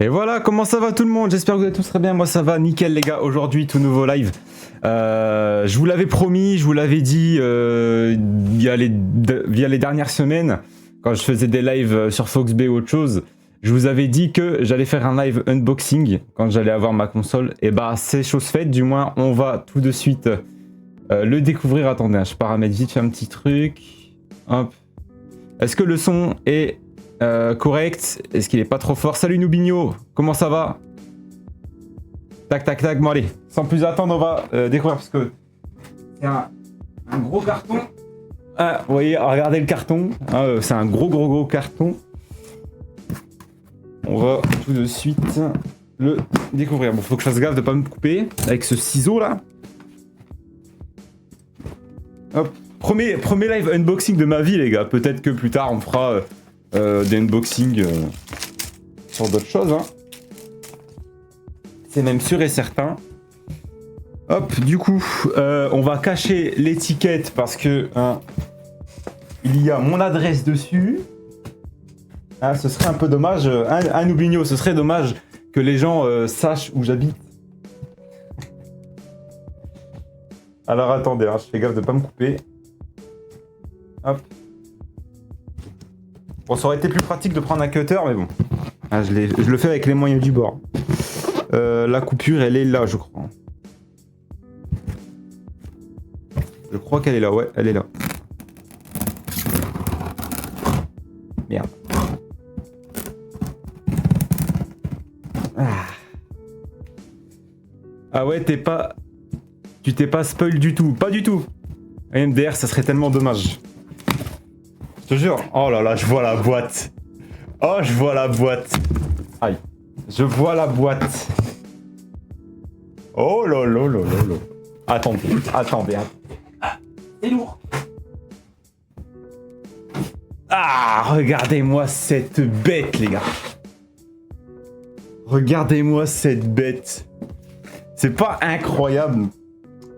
Et voilà, comment ça va tout le monde? J'espère que vous allez tous très bien. Moi ça va, nickel les gars. Aujourd'hui, tout nouveau live. Je vous l'avais promis, je vous l'avais dit via les dernières semaines, quand je faisais des lives sur Foxb ou autre chose. Je vous avais dit que j'allais faire un live unboxing quand j'allais avoir ma console. Et bah c'est chose faite, du moins on va tout de suite le découvrir. Attendez, je paramètre vite fait un petit truc. Hop. Est-ce que le son est correct? Est-ce qu'il est pas trop fort? Salut Noubigno, comment ça va? Tac tac tac, bon allez, sans plus attendre on va découvrir parce que c'est un gros carton. Ah, vous voyez, regardez le carton, c'est un gros carton. On va tout de suite le découvrir. Bon, faut que je fasse gaffe de pas me couper avec ce ciseau là. Hop, premier live unboxing de ma vie les gars. Peut-être que plus tard on fera des unboxings sur d'autres choses. Hein. C'est même sûr et certain. Hop, du coup, on va cacher l'étiquette parce que il y a mon adresse dessus. Ah, ce serait un peu dommage, un Noubigno, ce serait dommage que les gens sachent où j'habite. Alors attendez, hein, je fais gaffe de pas me couper. Hop. Bon, ça aurait été plus pratique de prendre un cutter, mais bon. Ah, je le fais avec les moyens du bord. La coupure, elle est là, je crois. Je crois qu'elle est là, ouais, elle est là. Merde. Ah ouais, tu t'es pas spoil du tout, pas du tout. MDR, ça serait tellement dommage. Je te jure. Oh là là, je vois la boîte. Oh, je vois la boîte. Aïe. Je vois la boîte. Oh là là là là là. Attendez. Ah, c'est lourd. Ah, regardez-moi cette bête, les gars. Regardez-moi cette bête. C'est pas incroyable.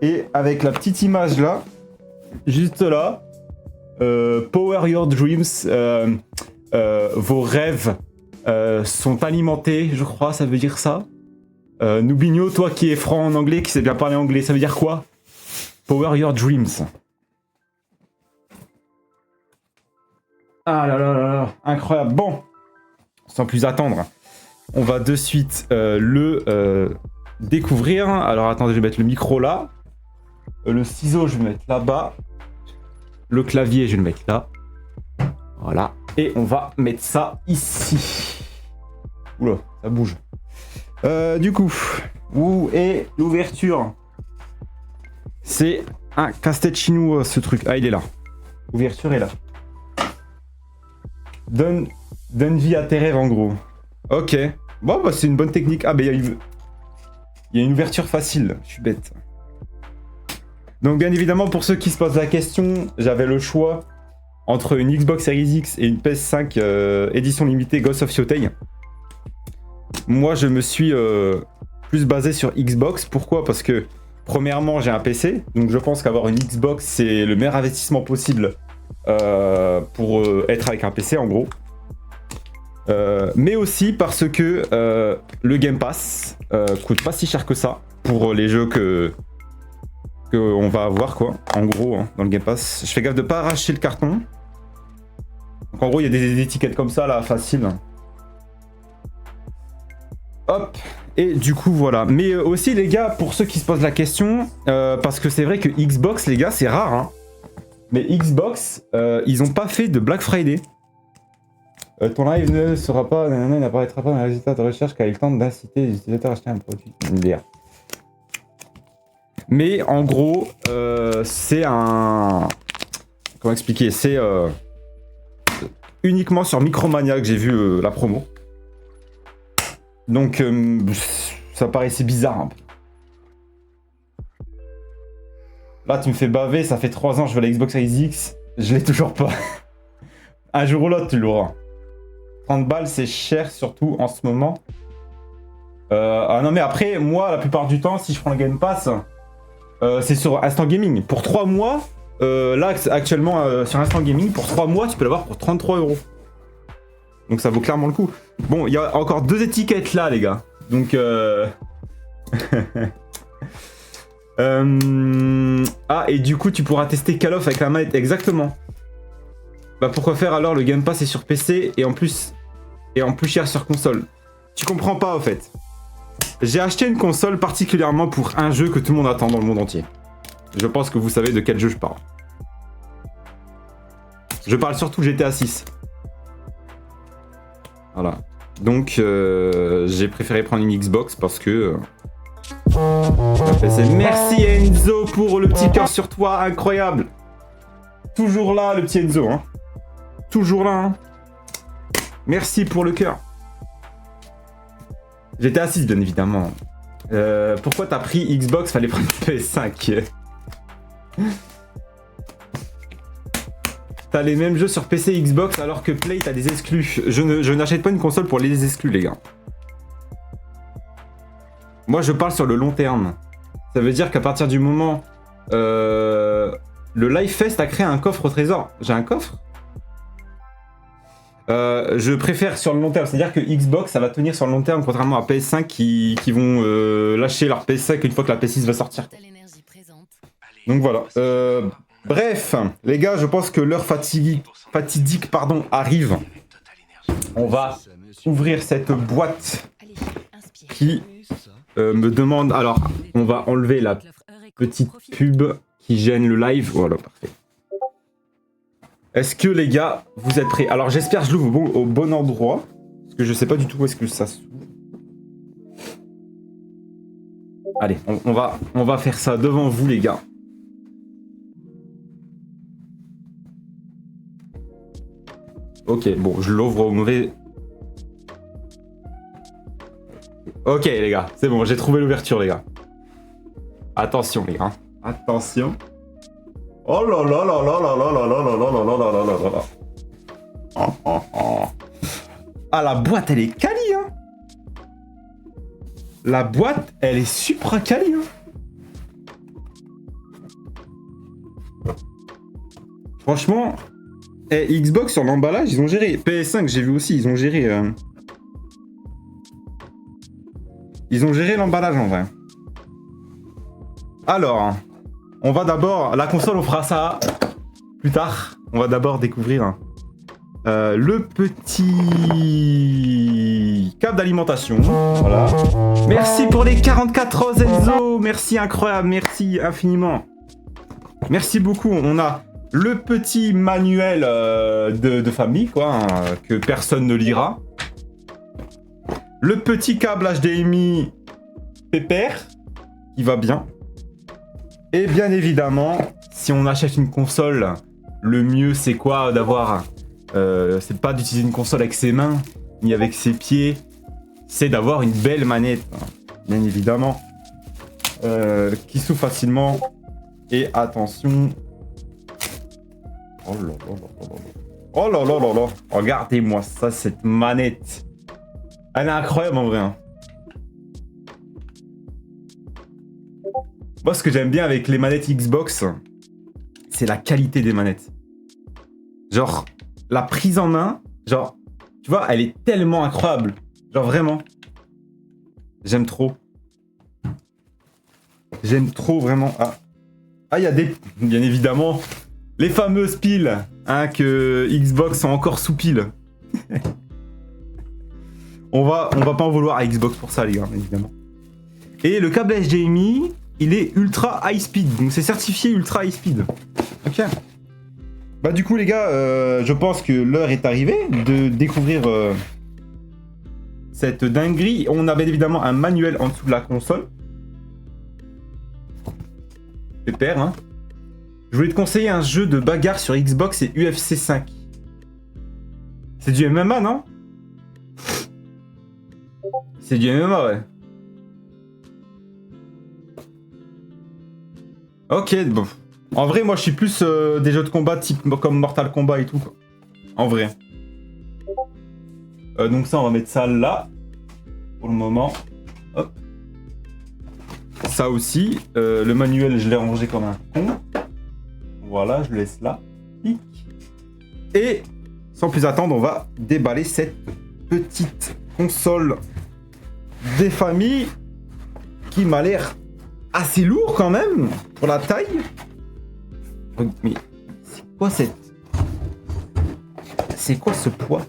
Et avec la petite image là, juste là, Power Your Dreams, vos rêves sont alimentés, je crois, ça veut dire ça. Noubigno, toi qui es franc en anglais, qui sais bien parler anglais, ça veut dire quoi? Power Your Dreams. Ah là là là là, incroyable. Bon, sans plus attendre, on va de suite le découvrir. Alors attendez, je vais mettre le micro là. Le ciseau, je vais le mettre là-bas. Le clavier, je vais le mettre là. Voilà. Et on va mettre ça ici. Oula, ça bouge. Du coup, où est l'ouverture? C'est un casse-tête chinois, ce truc. Ah, il est là. L'ouverture est là. Donne vie à tes rêves, en gros. Ok. Bon, bah, c'est une bonne technique. Ah, bah, il y a une ouverture facile. Je suis bête. Donc, bien évidemment, pour ceux qui se posent la question, j'avais le choix entre une Xbox Series X et une PS5 édition limitée Ghost of Yotei. Moi, je me suis plus basé sur Xbox. Pourquoi? Parce que, premièrement, j'ai un PC. Donc, je pense qu'avoir une Xbox, c'est le meilleur investissement possible pour être avec un PC, en gros. Mais aussi parce que le Game Pass coûte pas si cher que ça pour les jeux qu'on va avoir, quoi. En gros, hein, dans le Game Pass. Je fais gaffe de pas arracher le carton. Donc, en gros, il y a des étiquettes comme ça, là, facile. Hop, et du coup voilà. Mais aussi les gars, pour ceux qui se posent la question, parce que c'est vrai que Xbox les gars c'est rare hein. Mais Xbox, ils ont pas fait de Black Friday. Ton live ne sera pas, il n'apparaîtra pas dans les résultats de recherche car il tente d'inciter les utilisateurs à acheter un produit. MDR. Mais en gros, c'est un... Comment expliquer? C'est uniquement sur Micromania que j'ai vu la promo. Donc, ça paraissait bizarre un peu. Là, tu me fais baver, ça fait 3 ans que je veux la Xbox Series X, je l'ai toujours pas. Un jour ou l'autre, tu l'auras. 30 balles, c'est cher, surtout en ce moment. Ah non, mais après, moi, la plupart du temps, si je prends le Game Pass, c'est sur Instant Gaming. Pour 3 mois, là, actuellement, sur Instant Gaming, pour 3 mois, tu peux l'avoir pour 33 €. Donc ça vaut clairement le coup. Bon, il y a encore 2 étiquettes là, les gars. Donc Ah, et du coup, tu pourras tester Call of avec la manette. Exactement. Bah pourquoi faire alors? Le Game Pass est sur PC et en plus cher sur console. Tu comprends pas, au fait. J'ai acheté une console particulièrement pour un jeu que tout le monde attend dans le monde entier. Je pense que vous savez de quel jeu je parle. Je parle surtout GTA 6. Voilà. Donc, j'ai préféré prendre une Xbox parce que... Merci Enzo pour le petit cœur sur toi, incroyable. Toujours là, le petit Enzo. Hein. Toujours là. Hein. Merci pour le cœur. GTA 6, bien évidemment. Pourquoi t'as pris Xbox? Fallait prendre PS5. T'as les mêmes jeux sur PC et Xbox alors que Play t'as des exclus. Je n'achète pas une console pour les exclus, les gars. Moi je parle sur le long terme. Ça veut dire qu'à partir du moment... le Live Fest a créé un coffre au trésor. J'ai un coffre? Je préfère sur le long terme. C'est-à-dire que Xbox ça va tenir sur le long terme contrairement à PS5 qui vont lâcher leur PS5 une fois que la PS6 va sortir. Donc voilà. Bref, les gars, je pense que l'heure fatidique arrive. On va ouvrir cette boîte qui me demande... Alors, on va enlever la petite pub qui gêne le live. Voilà, parfait. Est-ce que, les gars, vous êtes prêts? Alors, j'espère que je l'ouvre au bon endroit. Parce que je sais pas du tout où est-ce que ça s'ouvre. Allez, on va faire ça devant vous, les gars. Ok, bon, je l'ouvre au mauvais... Ok, les gars, c'est bon, j'ai trouvé l'ouverture, les gars. Attention, les gars. Attention. Oh là là là là là là là là là là là là là là là. Oh, oh, oh. Ah, la boîte, elle est quali, hein. La boîte, elle est supra quali, hein. Franchement... Et Xbox sur l'emballage, ils ont géré. PS5, j'ai vu aussi, ils ont géré. Ils ont géré l'emballage en vrai. Alors, on va d'abord. La console, on fera ça plus tard. On va d'abord découvrir le petit câble d'alimentation. Voilà. Merci pour les 44 roses, Enzo. Merci, incroyable. Merci infiniment. Merci beaucoup. On a. Le petit manuel de famille, quoi, hein, que personne ne lira. Le petit câble HDMI pépère, qui va bien. Et bien évidemment, si on achète une console, le mieux c'est quoi d'avoir... c'est pas d'utiliser une console avec ses mains, ni avec ses pieds. C'est d'avoir une belle manette, hein, bien évidemment. Qui s'ouvre facilement. Et attention... Oh là là là là là. Oh là là là là. Regardez-moi ça, cette manette. Elle est incroyable en vrai. Hein. Moi, ce que j'aime bien avec les manettes Xbox, c'est la qualité des manettes. Genre, la prise en main, genre, tu vois, elle est tellement incroyable. Genre, vraiment. J'aime trop. J'aime trop, vraiment. Ah, il y a des... Bien évidemment... Les fameuses piles, hein, que Xbox sont encore sous pile. on va pas en vouloir à Xbox pour ça, les gars, évidemment. Et le câble HDMI, il est ultra high speed, donc c'est certifié ultra high speed. Ok. Bah du coup, les gars, je pense que l'heure est arrivée de découvrir cette dinguerie. On a bien évidemment un manuel en dessous de la console. Pépère, hein. Je voulais te conseiller un jeu de bagarre sur Xbox et UFC 5. C'est du MMA, non? C'est du MMA, ouais. Ok, bon. En vrai, moi, je suis plus des jeux de combat type comme Mortal Kombat et tout, quoi. En vrai. Donc ça, on va mettre ça là. Pour le moment. Hop. Ça aussi. Le manuel, je l'ai rangé comme un con. Voilà, je le laisse là. Et sans plus attendre, on va déballer cette petite console des familles qui m'a l'air assez lourd quand même pour la taille. Mais c'est quoi cette... C'est quoi ce poids?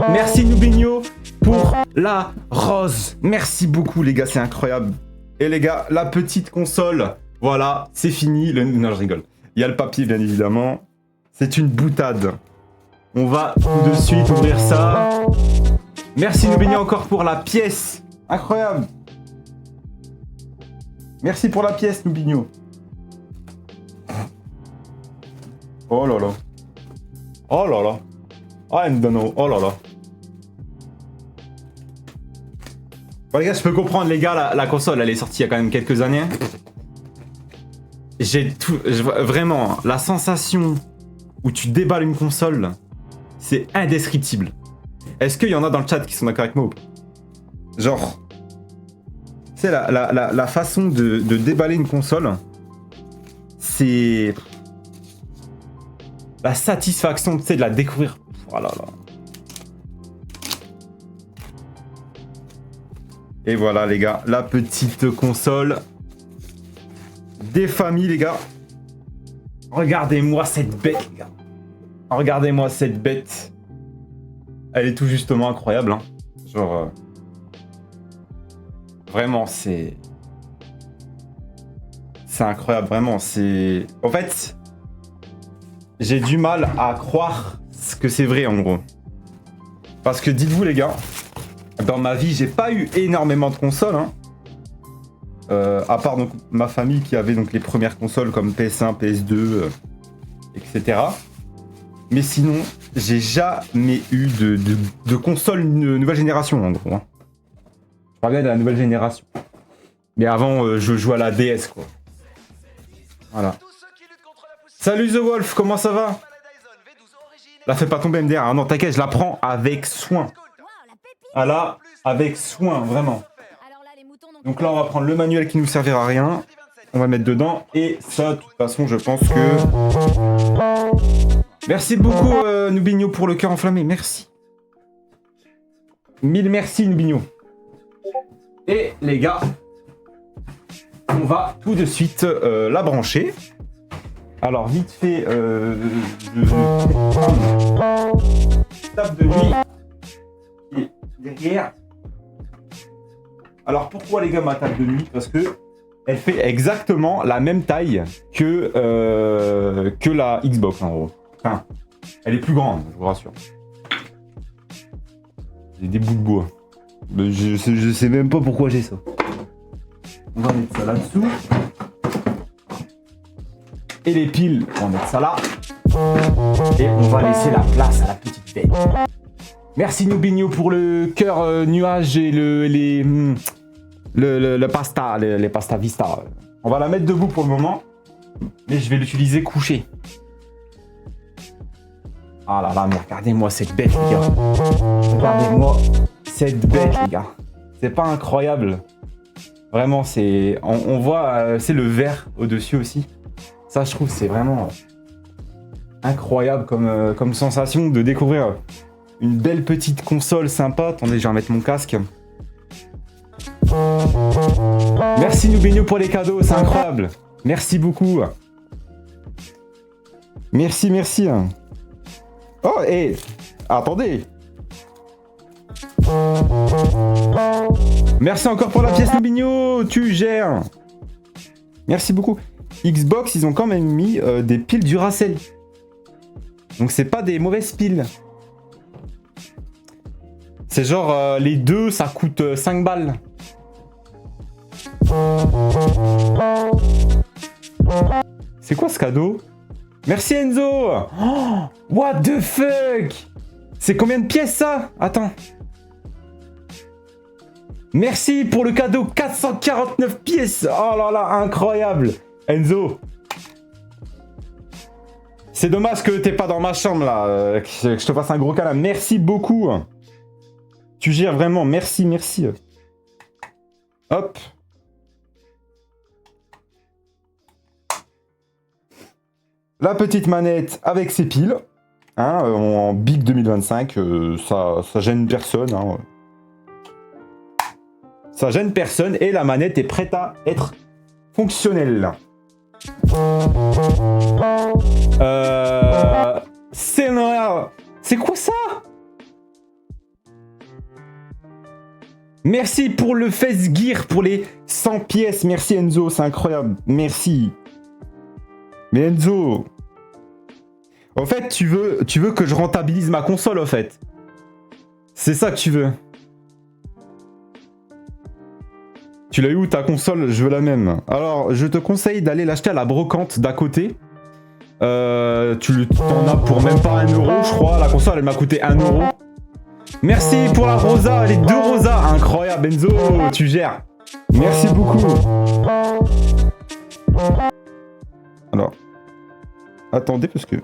Merci Nubinho pour la rose. Merci beaucoup les gars, c'est incroyable. Et les gars, la petite console, voilà, c'est fini. Non, je rigole. Il y a le papier bien évidemment. C'est une boutade. On va tout de suite ouvrir ça. Merci Nubinho encore pour la pièce. Incroyable. Merci pour la pièce Nubinho. Oh là là. Oh là là. I don't know. Oh là là. Bon les gars, je peux comprendre les gars, la console elle est sortie il y a quand même quelques années. Vraiment, la sensation où tu déballes une console, c'est indescriptible. Est-ce qu'il y en a dans le chat qui sont d'accord avec moi ou pas? Genre, tu sais, la façon de déballer une console, c'est... La satisfaction, tu sais, de la découvrir. Voilà, là. Et voilà, les gars, la petite console des familles, les gars. Regardez-moi cette bête, les gars. Regardez-moi cette bête. Elle est tout justement incroyable, hein. Genre... Vraiment, c'est... C'est incroyable, vraiment, c'est... En fait... J'ai du mal à croire que c'est vrai, en gros. Parce que dites-vous, les gars, dans ma vie, j'ai pas eu énormément de consoles, hein. À part donc, ma famille qui avait donc les premières consoles comme PS1, PS2, etc. Mais sinon, j'ai jamais eu de console nouvelle génération, en gros. Hein. Je parle bien de la nouvelle génération. Mais avant, je jouais à la DS, quoi. Voilà. Salut The Wolf, comment ça va? La fais pas tomber MDR. Ah non, t'inquiète, je la prends avec soin. Ah là, avec soin, vraiment. Donc là, on va prendre le manuel qui nous servira à rien. On va mettre dedans. Et ça, de toute façon, je pense que... Merci beaucoup, Nubinho, pour le cœur enflammé. Merci. Mille merci, Nubinho. Et les gars, on va tout de suite la brancher. Alors, vite fait, table de nuit qui est derrière. Alors, pourquoi, les gars, ma table de nuit? Parce que elle fait exactement la même taille que la Xbox, en gros. Enfin, elle est plus grande, je vous rassure. J'ai des bouts de bois. Mais je sais même pas pourquoi j'ai ça. On va mettre ça là-dessous. Et les piles, on va mettre ça là. Et on va laisser la place à la petite bête. Merci Nubinho pour le cœur nuage et le pasta, les pasta vista. On va la mettre debout pour le moment. Mais je vais l'utiliser couché. Ah là là, mais regardez-moi cette bête, les gars. Regardez-moi cette bête, les gars. C'est pas incroyable. Vraiment, c'est... On voit, c'est le vert au-dessus aussi. Ça, je trouve, c'est vraiment incroyable comme sensation de découvrir une belle petite console sympa. Attendez, je vais remettre mon casque. Merci Nubinho pour les cadeaux, c'est incroyable. Merci beaucoup. Merci, merci. Oh, et attendez. Merci encore pour la pièce Nubinho, tu gères. Merci beaucoup. Xbox, ils ont quand même mis des piles Duracell. Donc c'est pas des mauvaises piles. C'est genre les deux, ça coûte 5 balles. C'est quoi ce cadeau? Merci Enzo. Oh, what the fuck? C'est combien de pièces ça? Attends. Merci pour le cadeau, 449 pièces. Oh là là, incroyable. Enzo. C'est dommage que t'es pas dans ma chambre là, que je te fasse un gros câlin. Merci beaucoup. Tu gères vraiment, merci, merci. Hop. La petite manette avec ses piles. Hein, en Big 2025, ça gêne personne. Hein. Ça gêne personne et la manette est prête à être fonctionnelle. C'est quoi ça? Merci pour le Face Gear, pour les 100 pièces. Merci Enzo, c'est incroyable. Merci. Mais Enzo... En fait, tu veux que je rentabilise ma console, en fait. C'est ça que tu veux. Tu l'as eu où ta console? Je veux la même. Alors, je te conseille d'aller l'acheter à la brocante d'à côté. Tu t'en as pour même pas 1 euro, je crois. La console, elle m'a coûté 1 euro. Merci pour la rosa, les 2 rosas. Incroyable, Enzo, tu gères. Merci beaucoup. Alors, attendez, parce que...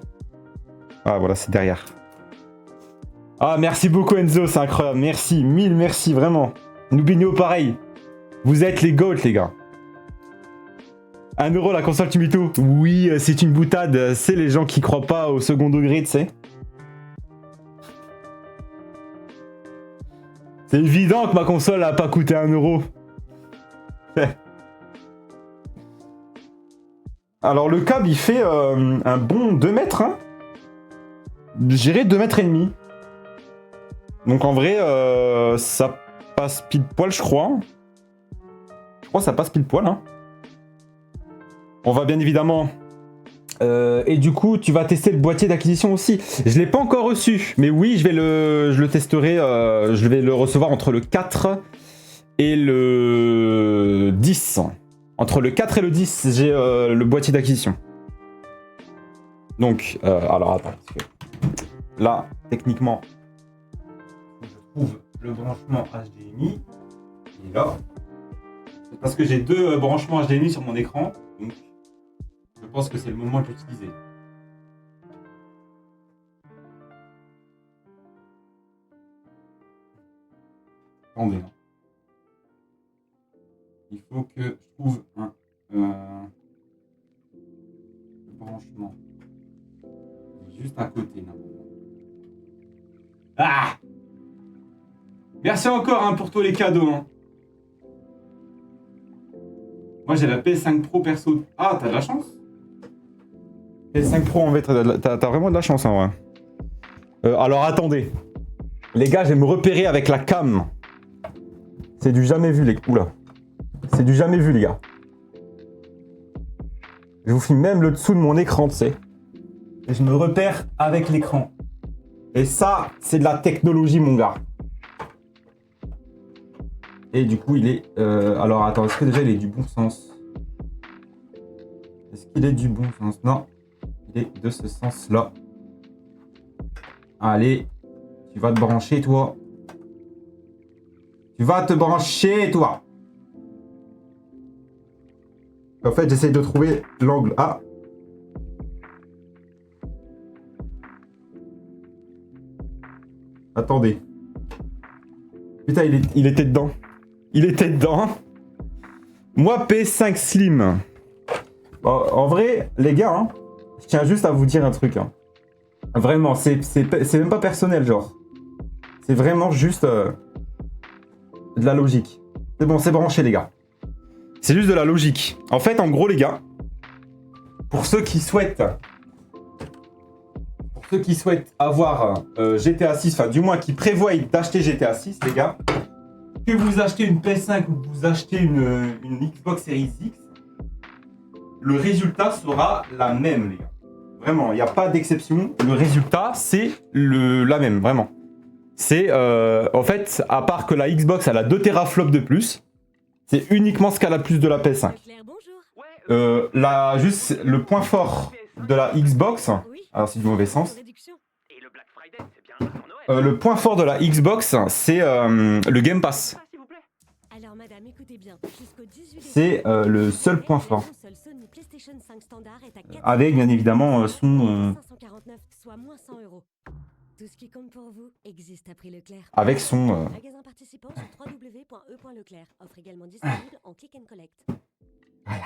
Ah, voilà, c'est derrière. Ah, merci beaucoup, Enzo, c'est incroyable. Merci, 1000 merci, vraiment. Noubigno, pareil. Vous êtes les GOAT, les gars. 1 euro la console Tumito. Oui, c'est une boutade. C'est les gens qui croient pas au second degré, tu sais. C'est évident que ma console a pas coûté 1 euro. Alors, le câble, il fait un bon 2 mètres, hein. J'irais 2 mètres et demi. Donc en vrai, ça passe pile poil, je crois. Je crois que ça passe pile poil. Hein. On va bien évidemment... et du coup, tu vas tester le boîtier d'acquisition aussi. Je ne l'ai pas encore reçu. Mais oui, je le testerai. Je vais le recevoir entre le 4 et le 10. Entre le 4 et le 10, j'ai le boîtier d'acquisition. Donc, alors attends. Là, techniquement, je trouve le branchement HDMI. Il est là. C'est parce que j'ai 2 branchements HDMI sur mon écran. Donc, je pense que c'est le moment de l'utiliser. Attendez. Il faut que je trouve un branchement. Juste à côté, là. Ah! Merci encore hein, pour tous les cadeaux. Hein. Moi j'ai la PS5 Pro perso. Ah, t'as de la chance? PS5 Pro en fait, t'as vraiment de la chance en vrai. Alors attendez. Les gars, je vais me repérer avec la cam. C'est du jamais vu les gars. Oula. C'est du jamais vu les gars. Je vous filme même le dessous de mon écran, tu sais. Et je me repère avec l'écran. Et ça, c'est de la technologie, mon gars. Et du coup, il est... alors, attends, est-ce que déjà, il est du bon sens? Est-ce qu'il est du bon sens? Non. Il est de ce sens-là. Allez. Tu vas te brancher, toi. Tu vas te brancher, toi. En fait, j'essaie de trouver l'angle. Ah. Attendez. Putain, il était dedans. Il était dedans. Moi, PS5 Slim. En vrai, les gars, hein, je tiens juste à vous dire un truc. Hein. Vraiment, c'est même pas personnel, genre. C'est vraiment juste de la logique. C'est bon, c'est branché, les gars. C'est juste de la logique. En fait, en gros, les gars, pour ceux qui souhaitent avoir GTA 6, enfin du moins qui prévoient d'acheter GTA 6, les gars, que vous achetez une PS5 ou que vous achetez une Xbox Series X, le résultat sera la même, les gars. Vraiment, il n'y a pas d'exception. Le résultat, c'est la même, vraiment. C'est, en fait, à part que la Xbox, elle a 2 teraflops de plus, c'est uniquement ce qu'elle a plus de la PS5. Juste le point fort de la Xbox, alors c'est du mauvais sens. Le point fort de la Xbox, c'est le Game Pass. C'est le seul point fort. Avec bien évidemment son... Tout ce qui compte pour vous existe à prix Leclerc. Avec son... Magasin participant sur www.e.leclerc. Offre également disponible en click and collect. Voilà.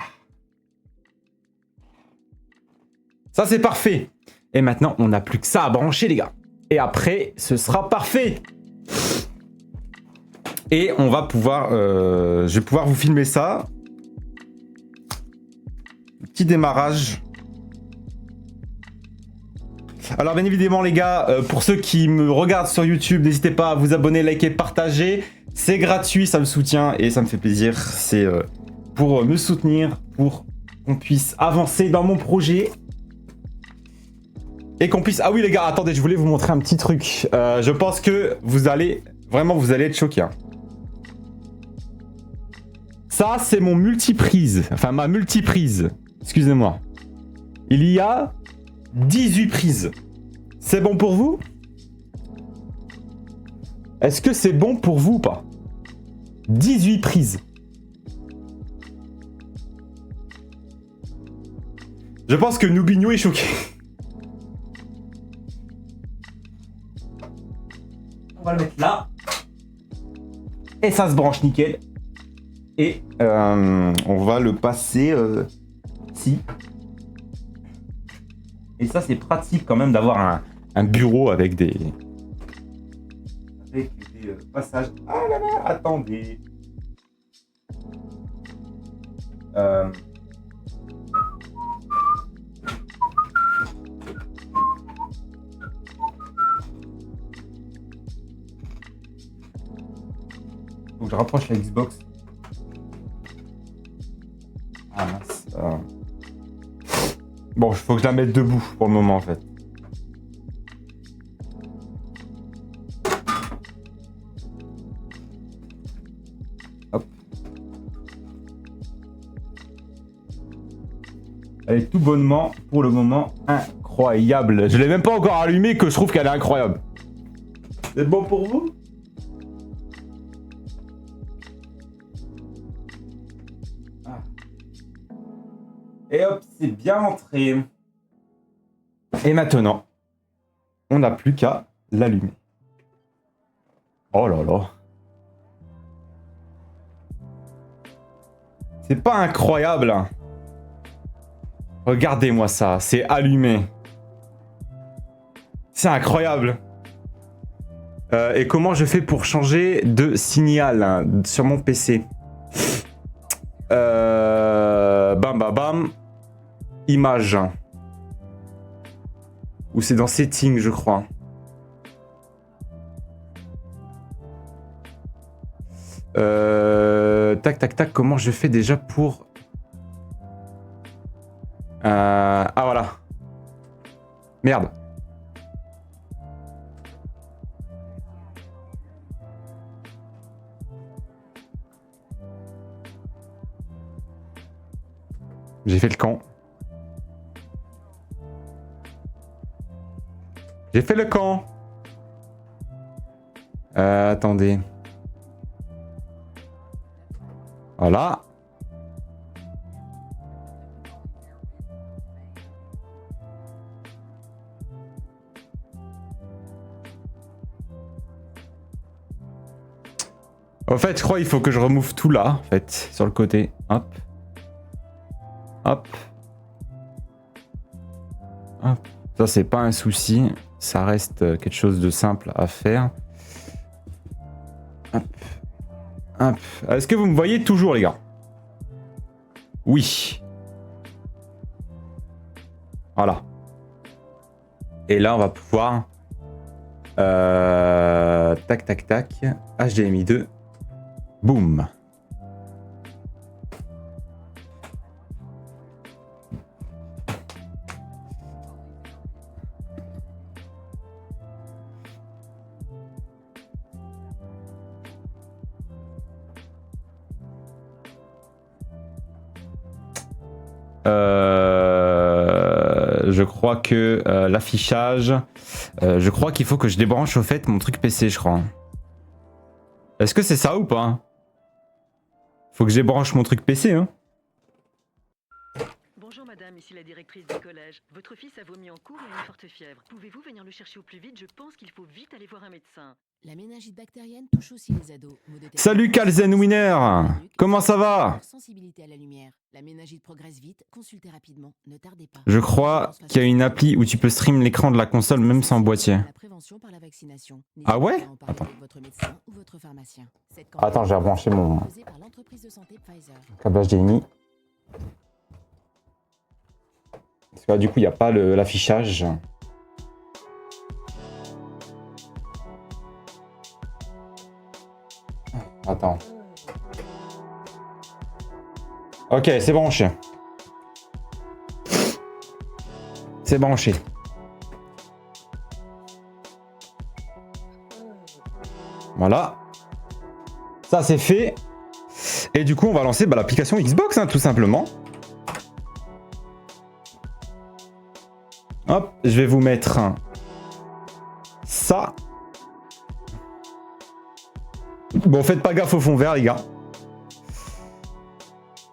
Ça, c'est parfait. Et maintenant, on n'a plus que ça à brancher, les gars. Et après, ce sera parfait. Et on va pouvoir... je vais pouvoir vous filmer ça. Petit démarrage. Alors, bien évidemment, les gars, pour ceux qui me regardent sur YouTube, n'hésitez pas à vous abonner, liker, partager. C'est gratuit, ça me soutient et ça me fait plaisir. C'est pour me soutenir, pour qu'on puisse avancer dans mon projet. Et qu'on puisse... Ah oui, les gars, attendez, je voulais vous montrer un petit truc. Je pense que vous allez... Vraiment, vous allez être choqués. Hein. Ça, c'est mon multiprise. Enfin, ma multiprise. Excusez-moi. Il y a 18 prises. C'est bon pour vous? Est-ce que c'est bon pour vous ou pas? 18 prises. Je pense que Noobinho est choqué. On va le mettre là. Et ça se branche nickel. Et on va le passer ici. Et ça, c'est pratique quand même d'avoir un bureau avec des passages. Ah là là, attendez. Faut que je rapproche la Xbox. Ah mince. Bon, il faut que je la mette debout pour le moment en fait. Hop. Elle est tout bonnement, pour le moment, incroyable. Je l'ai même pas encore allumée que je trouve qu'elle est incroyable. C'est bon pour vous? Et hop, c'est bien entré. Et maintenant, on n'a plus qu'à l'allumer. Oh là là. C'est pas incroyable. Hein. Regardez-moi ça, c'est allumé. C'est incroyable. Et comment je fais pour changer de signal hein, sur mon PC? Bam bam bam. Image. Ou c'est dans Settings, je crois. Tac, tac, tac. Comment je fais déjà pour... Ah, voilà. Merde. J'ai fait le camp. J'ai fait le camp. Attendez. Voilà. En fait, je crois qu'il faut que je remove tout là, en fait, sur le côté. Hop. Hop. Hop. Ça, c'est pas un souci. Ça reste quelque chose de simple à faire. Hop. Hop. Est-ce que vous me voyez toujours, les gars? Oui. Voilà. Et là, on va pouvoir... Tac, tac, tac. HDMI 2. Boum. Je crois que l'affichage... je crois qu'il faut que je débranche au fait mon truc PC, je crois. Est-ce que c'est ça ou pas? Faut que je débranche mon truc PC, hein. Bonjour madame, ici la directrice du collège. Votre fils a vomi en cours et a une forte fièvre. Pouvez-vous venir le chercher au plus vite? Je pense qu'il faut vite aller voir un médecin. La méningite bactérienne touche aussi les ados. Salut Calzen Winner. Comment ça va? Sensibilité à la lumière. La méningite progresse vite. Consultez rapidement. Ne tardez pas. Je crois qu'il y a une appli où tu peux stream l'écran de la console même sans boîtier. La prévention par la vaccination. Ah ouais? N'hésitez pas à en parler Attends. avec votre médecin ou votre pharmacien. Cette Attends, j'ai rebranché mon proposée par l'entreprise de santé Pfizer. câble HDMI. Parce que là, du coup, il n'y a pas l'affichage. Attends. Ok, c'est branché. C'est branché. Voilà. Ça, c'est fait. Et du coup, on va lancer l'application Xbox, hein, tout simplement. Hop, je vais vous mettre ça. Bon, faites pas gaffe au fond vert, les gars.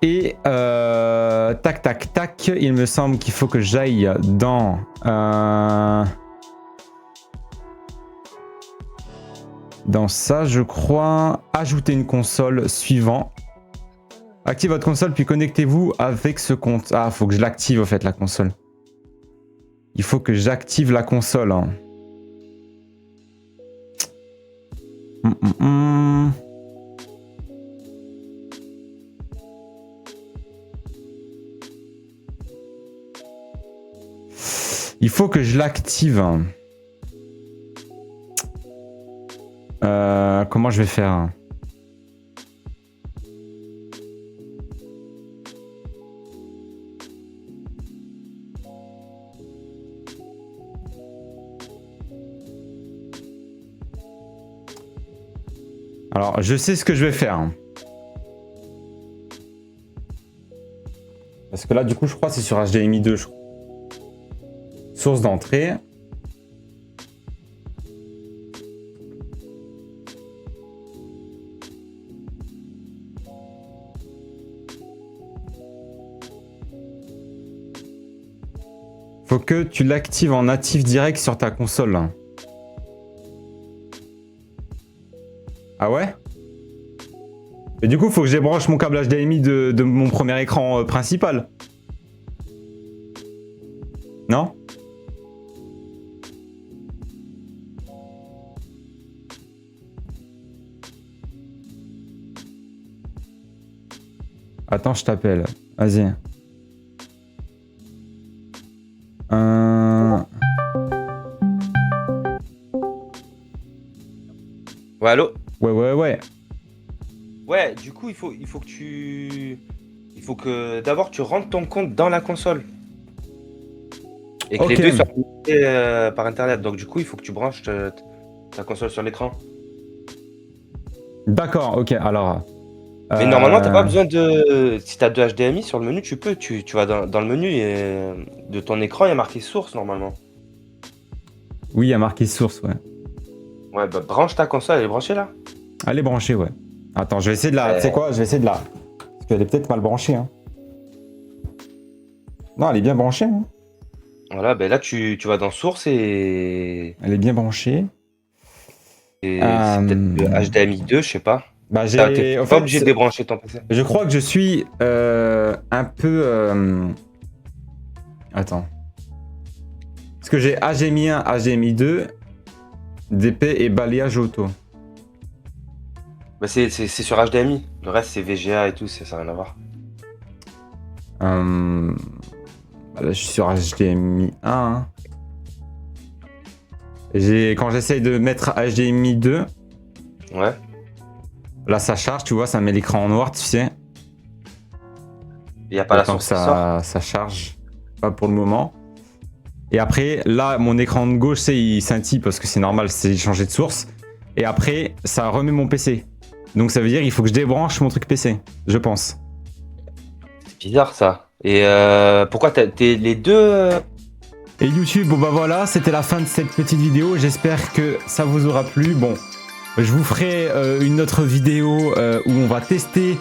Et tac, tac, tac. Il me semble qu'il faut que j'aille dans... dans ça, je crois. Ajouter une console suivant. Active votre console, puis connectez-vous avec ce compte. Ah, faut que je l'active, au fait, la console. Il faut que j'active la console. Hein. Il faut que je l'active. Comment je vais faire? Alors, je sais ce que je vais faire. Parce que là, du coup, je crois que c'est sur HDMI 2. Source d'entrée. Faut que tu l'actives en natif direct sur ta console. Là. Ah ouais? Et du coup, faut que je débranche mon câble HDMI de mon premier écran principal. Non? Attends, je t'appelle. Vas-y. Ouais, allô? Ouais. Ouais, du coup, il faut que tu... Il faut que d'abord tu rentres ton compte dans la console. Et que Ok. les deux soient connectés par internet. Donc du coup, il faut que tu branches ta console sur l'écran. D'accord, ok, alors... Mais normalement, t'as pas besoin de... Si t'as deux HDMI sur le menu, tu peux. Tu vas dans le menu et de ton écran, il y a marqué source normalement. Oui, il y a marqué source, ouais. Ouais, bah branche ta console, elle est branchée là? Elle est branchée, ouais. Attends, je vais essayer de la... Tu sais quoi? Je vais essayer de la... Parce qu'elle est peut-être mal branchée, hein. Non, elle est bien branchée, hein. Voilà, ben là, tu vas dans source et... Elle est bien branchée. C'est peut-être le HDMI 2, je sais pas. Bah, T'es j'ai... pas En fait, obligé de débrancher ton PC. je crois que je suis un peu... Attends. Parce que j'ai HDMI 1, HDMI 2, DP et balayage auto. Bah c'est sur HDMI. Le reste, c'est VGA et tout, ça n'a rien à voir. Bah là, je suis sur HDMI 1. Hein. Quand j'essaye de mettre HDMI 2, Ouais. là ça charge, tu vois, ça met l'écran en noir, tu sais. Il n'y a pas la Attends que source qui sort. ça charge. Pas pour le moment. Et après, là, mon écran de gauche, il scintille parce que c'est normal, c'est changé de source. Et après, ça remet mon PC. Donc ça veut dire qu'il faut que je débranche mon truc PC, je pense. C'est bizarre ça. Et pourquoi t'es les deux Et YouTube, bon bah voilà, c'était la fin de cette petite vidéo. J'espère que ça vous aura plu. Bon, je vous ferai une autre vidéo où on va tester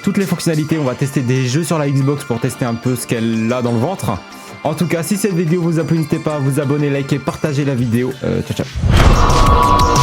toutes les fonctionnalités. On va tester des jeux sur la Xbox pour tester un peu ce qu'elle a dans le ventre. En tout cas, si cette vidéo vous a plu, n'hésitez pas à vous abonner, liker, partager la vidéo. Ciao, ciao.